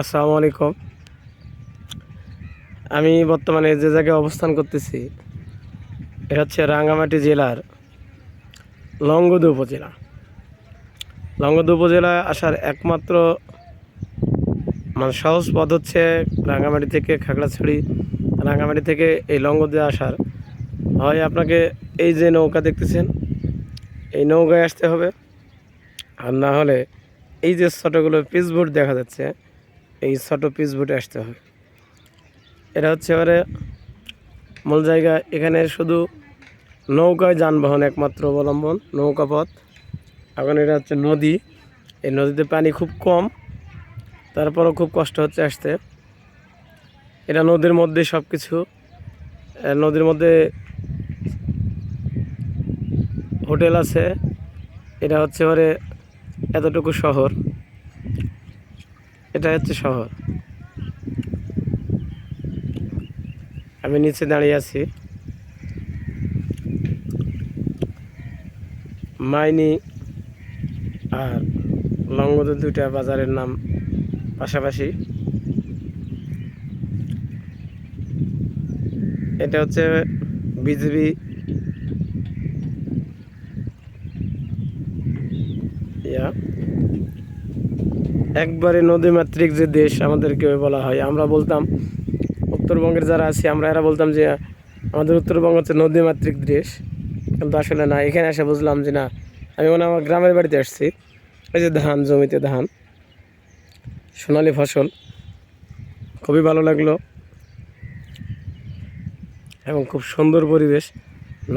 আসসালামু আলাইকুম। আমি বর্তমানে যে জায়গায় অবস্থান করতেছি এটা হচ্ছে রাঙ্গামাটি জেলার লংগদু উপজেলা। লংগদু উপজেলায় আসার একমাত্র সহজ পথ হচ্ছে রাঙ্গামাটি থেকে খাগড়াছড়ি, রাঙ্গামাটি থেকে এই লংগদু আসার হয় আপনাকে এই যে নৌকা দেখতেছেন এই নৌকায় আসতে হবে, আর না হলে এই যে ছোটোগুলো পিচবোট দেখা যাচ্ছে এই ছোটো পিচবোটে আসতে হবে। এটা হচ্ছে এবারে মূল জায়গা। এখানে শুধু নৌকায় যানবাহন একমাত্র অবলম্বন, নৌকা পথ। এখন এটা হচ্ছে নদী, এই নদীতে পানি খুব কম, তারপরও খুব কষ্ট হচ্ছে আসতে। এটা নদীর মধ্যে সব কিছু, নদীর মধ্যে হোটেল আছে। এটা হচ্ছে এবারে এতটুকু শহর, এটা হচ্ছে শহর। আমি নিচে দাঁড়িয়ে আছি। মাইনি আর লংগদু দুইটা বাজারের নাম পাশাপাশি। এটা হচ্ছে বিজিবি একবারে নদীমাতৃক যে দেশ আমাদেরকে বলা হয়। আমরা বলতাম উত্তরবঙ্গের যারা আছি আমরা এরা বলতাম যে আমাদের উত্তরবঙ্গ হচ্ছে নদীমাতৃক দেশ, কিন্তু আসলে না। এখানে এসে বুঝলাম যে না, আমি আমার গ্রামের বাড়িতে আসছি। এই যে ধান, জমিতে ধান, সোনালি ফসল, খুবই ভালো লাগলো এবং খুব সুন্দর পরিবেশ।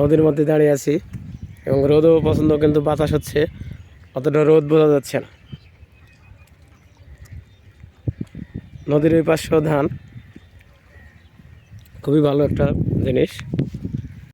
নদীর মধ্যে দাঁড়িয়ে আছি এবং রোদও পছন্দ, কিন্তু বাতাস হচ্ছে, অতটা রোদ বোঝা যাচ্ছে না। নদীর ওই পাশেও ধান, খুবই ভালো একটা জিনিস।